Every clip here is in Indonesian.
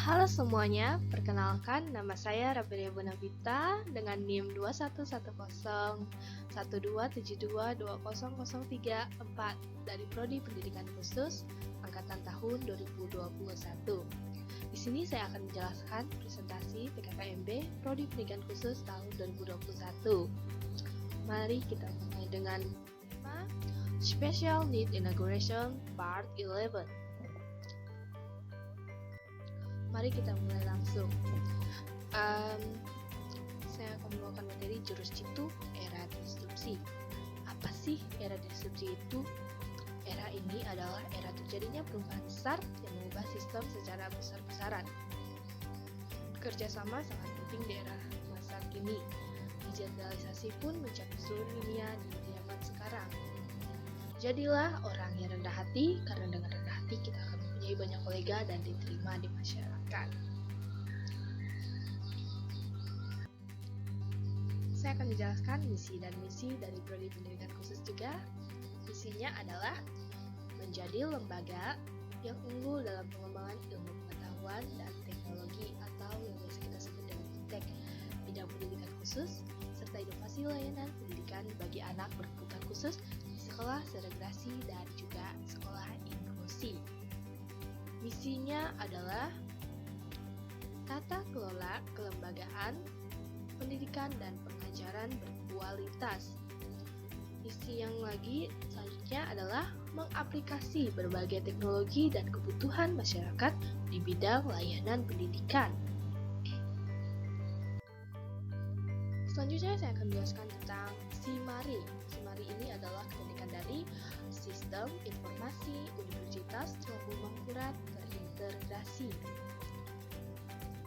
Halo semuanya, perkenalkan nama saya Rabelia Bonavita dengan NIM 211012722003 dari Prodi Pendidikan Khusus angkatan tahun 2021. Di sini saya akan menjelaskan presentasi PKKMB Prodi Pendidikan Khusus tahun 2021. Mari kita mulai dengan Special Need Inauguration Part 11. Mari kita mulai langsung. Saya akan membawakan materi jurus jitu era disrupsi. Apa sih era disrupsi itu? Era ini adalah era terjadinya perubahan besar yang mengubah sistem secara besar-besaran. Kerjasama sangat penting di era masa kini. Digitalisasi pun mencapai seluruh dunia di zaman sekarang. Jadilah orang yang rendah hati, karena dengan rendah hati kita akan mempunyai banyak kolega dan diterima di masyarakat. Saya akan menjelaskan misi dan misi dari Prodi Pendidikan Khusus juga. Misinya adalah menjadi lembaga yang unggul dalam pengembangan ilmu pengetahuan dan teknologi atau yang biasa kita sebut dengan IPTEK, bidang pendidikan khusus, serta inovasi layanan pendidikan bagi anak berkebutuhan khusus di sekolah segregasi dan juga sekolah inklusi. Misinya adalah tata kelola kelembagaan, pendidikan dan pengajaran berkualitas. Misi yang lagi selanjutnya adalah mengaplikasi berbagai teknologi dan kebutuhan masyarakat di bidang layanan pendidikan. Selanjutnya saya akan menjelaskan tentang SIMARI. SIMARI ini adalah pendidikan dari Sistem Informasi Universitas Tengku Mangkurat terintegrasi.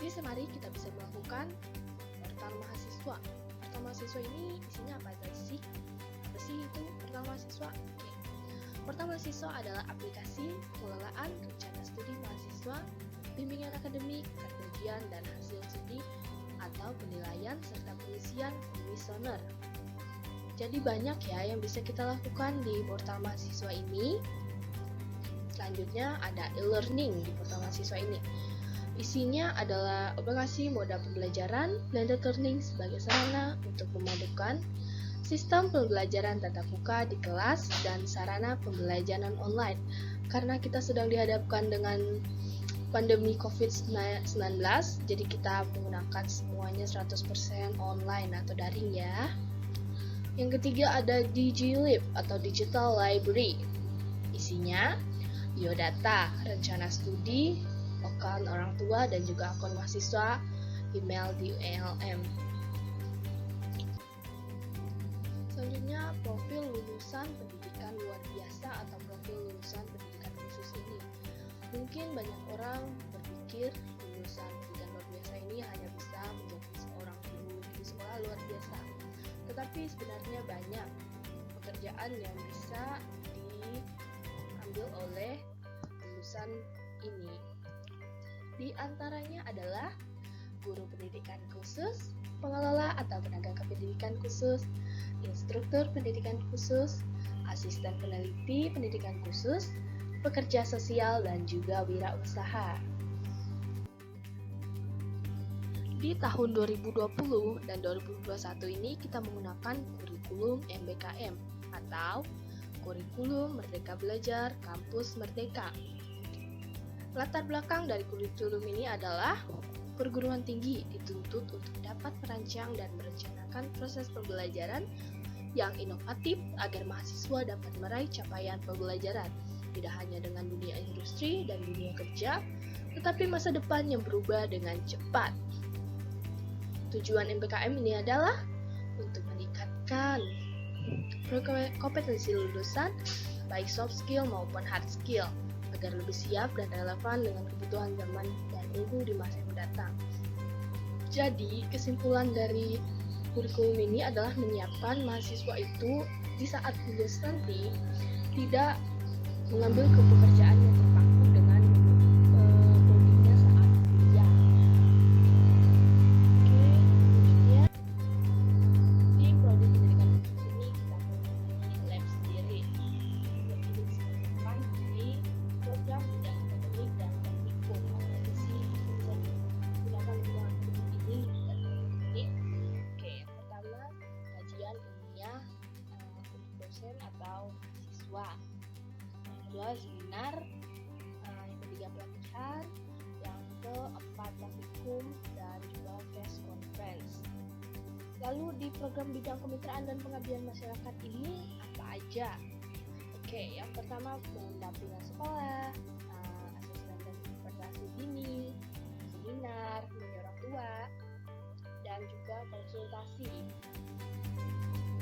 Di SIMARI kita bisa melakukan portal mahasiswa. Portal mahasiswa ini isinya apa aja sih? Apa sih itu portal mahasiswa? Oke. Portal mahasiswa adalah aplikasi pengelolaan rencana studi mahasiswa, bimbingan akademik, kajian dan hasil studi atau penilaian serta pengisian kuesioner. Jadi banyak ya yang bisa kita lakukan di portal mahasiswa ini. Selanjutnya ada e-learning di portal mahasiswa ini. Isinya adalah aplikasi moda pembelajaran, blended learning sebagai sarana untuk memadukan sistem pembelajaran tatap muka di kelas dan sarana pembelajaran online. Karena kita sedang dihadapkan dengan pandemi COVID-19, jadi kita menggunakan semuanya 100% online atau daring ya. Yang ketiga ada DigiLib atau Digital Library. Isinya biodata, rencana studi, akun orang tua dan juga akun mahasiswa, email di ULM. Selanjutnya profil lulusan pendidikan luar biasa atau profil lulusan pendidikan khusus ini. Mungkin banyak orang berpikir lulusan pendidikan luar biasa ini hanya bisa menjadi seorang guru di sekolah luar biasa. Tetapi sebenarnya banyak pekerjaan yang bisa diambil oleh lulusan ini. Di antaranya adalah guru pendidikan khusus, pengelola atau tenaga kependidikan khusus, instruktur pendidikan khusus, asisten peneliti pendidikan khusus, pekerja sosial, dan juga wirausaha. Di tahun 2020 dan 2021 ini kita menggunakan kurikulum MBKM atau Kurikulum Merdeka Belajar Kampus Merdeka. Latar belakang dari kurikulum ini adalah perguruan tinggi dituntut untuk dapat merancang dan merencanakan proses pembelajaran yang inovatif agar mahasiswa dapat meraih capaian pembelajaran, tidak hanya dengan dunia industri dan dunia kerja, tetapi masa depan yang berubah dengan cepat. Tujuan MBKM ini adalah untuk meningkatkan kompetensi lulusan, baik soft skill maupun hard skill, agar lebih siap dan relevan dengan kebutuhan zaman dan unggul di masa yang mendatang. Jadi, kesimpulan dari kurikulum ini adalah menyiapkan mahasiswa itu di saat lulus nanti tidak mengambil pekerjaan yang terpaku dengan prodinya saat kuliah. Oke, selanjutnya di prodi pendidikan khusus ini kita memiliki lab sendiri. Lab ini disebutkan di program bidang akademik dan teknikum atau 4 praktikum, dan juga case conference. Lalu di program bidang kemitraan dan pengabdian masyarakat ini apa aja? Oke, yang pertama pendampingan sekolah, asesmen dan interpretasi dini, seminar, menjadi orang tua, dan juga konsultasi.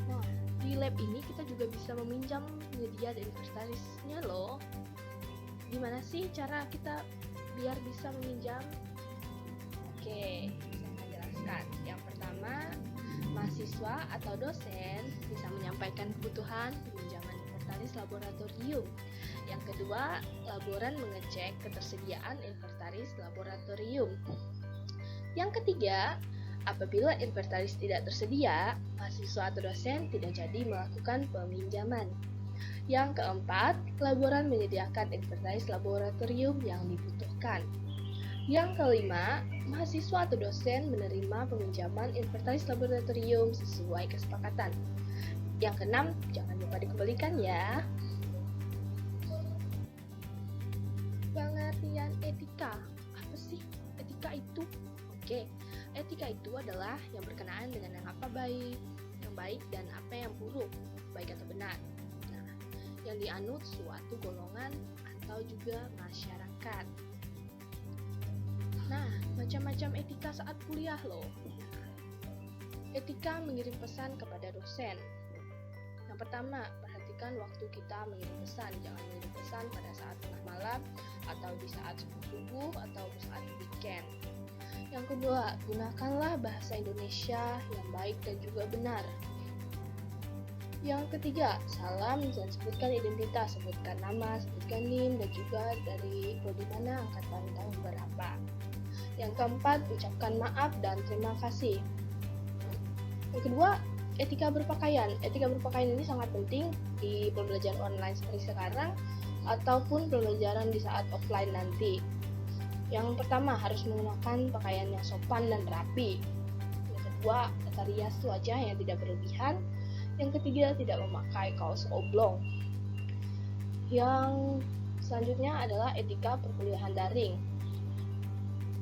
Nah, di lab ini kita juga bisa meminjam media dan inventarisnya loh. Gimana sih cara kita biar bisa meminjam? Oke, saya akan jelaskan. Yang pertama, mahasiswa atau dosen bisa menyampaikan kebutuhan peminjaman inventaris laboratorium. Yang kedua, laboran mengecek ketersediaan inventaris laboratorium. Yang ketiga, apabila inventaris tidak tersedia, mahasiswa atau dosen tidak jadi melakukan peminjaman. Yang keempat, laboran menyediakan inventaris laboratorium yang dibutuhkan. Yang kelima, mahasiswa atau dosen menerima peminjaman inventaris laboratorium sesuai kesepakatan. Yang keenam, jangan lupa dikembalikan ya. Pengertian etika. Apa sih etika itu? Oke, etika itu adalah yang berkenaan dengan yang baik dan apa yang buruk, baik atau benar. Nah, yang dianut suatu golongan atau juga masyarakat. Nah, macam-macam etika saat kuliah loh. Etika mengirim pesan kepada dosen. Yang pertama, perhatikan waktu kita mengirim pesan. Jangan mengirim pesan pada saat tengah malam, atau di saat subuh, atau saat weekend. Yang kedua, gunakanlah bahasa Indonesia yang baik dan juga benar. Yang ketiga, salam dan sebutkan identitas, sebutkan nama, sebutkan NIM, dan juga dari prodi mana, angkatan tahun berapa. Yang keempat, ucapkan maaf dan terima kasih. Yang kedua, etika berpakaian. Etika berpakaian ini sangat penting di pembelajaran online seperti sekarang ataupun pembelajaran di saat offline nanti. Yang pertama, harus menggunakan pakaian yang sopan dan rapi. Yang kedua, tata rias wajah yang tidak berlebihan. Yang ketiga, tidak memakai kaos oblong. Yang selanjutnya adalah etika perkuliahan daring.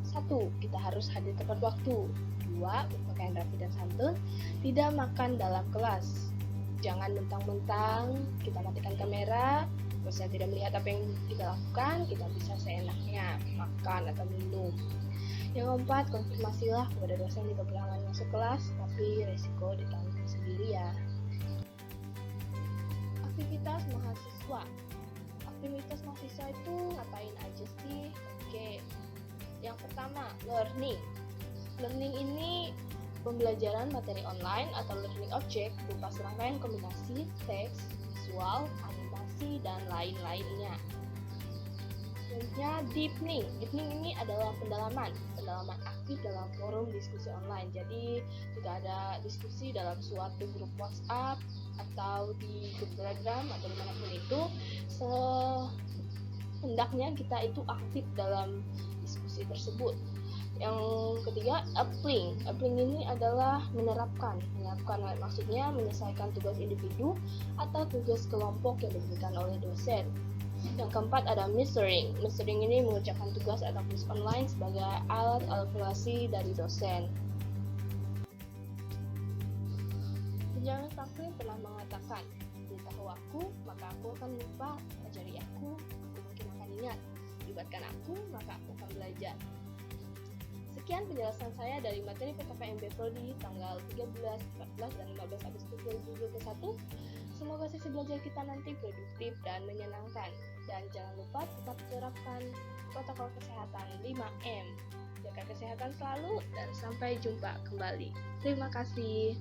1. Kita harus hadir tepat waktu. 2. Berpakaian rapi dan santun. Tidak makan dalam kelas. Jangan mentang-mentang kita matikan kamera, dosen tidak melihat apa yang kita lakukan, kita bisa seenaknya makan atau minum. Yang keempat, konfirmasilah kepada dosen jika berhalangan masuk kelas, tapi resiko ditanggung sendiri ya. Aktivitas mahasiswa. Aktivitas mahasiswa itu ngapain aja sih? Oke. Yang pertama, learning. Learning ini pembelajaran materi online atau learning object berupa serangkaian kombinasi teks, visual, animasi, dan lain-lainnya. Selanjutnya, deepening. Deepening ini adalah pendalaman aktif dalam forum diskusi online. Jadi, jika ada diskusi dalam suatu grup WhatsApp atau di grup Telegram atau dimanapun itu, hendaknya kita itu aktif dalam diskusi tersebut. Yang ketiga, applying. Applying ini adalah menerapkan maksudnya menyelesaikan tugas individu atau tugas kelompok yang diberikan oleh dosen. Yang keempat ada mastering. Mastering ini mengerjakan tugas atau kuis online sebagai alat evaluasi dari dosen. Penjaga Franklin pernah mengatakan, "Beritahu aku, maka aku akan lupa. Ajari aku mungkin akan ingat. Libatkan aku, maka aku akan belajar." Sekian penjelasan saya dari materi PKKMB Prodi tanggal 13, 14, dan 15 Agustus 2021. Semoga sesi belajar kita nanti produktif dan menyenangkan. Dan jangan lupa tetap terapkan protokol kesehatan 5M. Jaga kesehatan selalu dan sampai jumpa kembali. Terima kasih.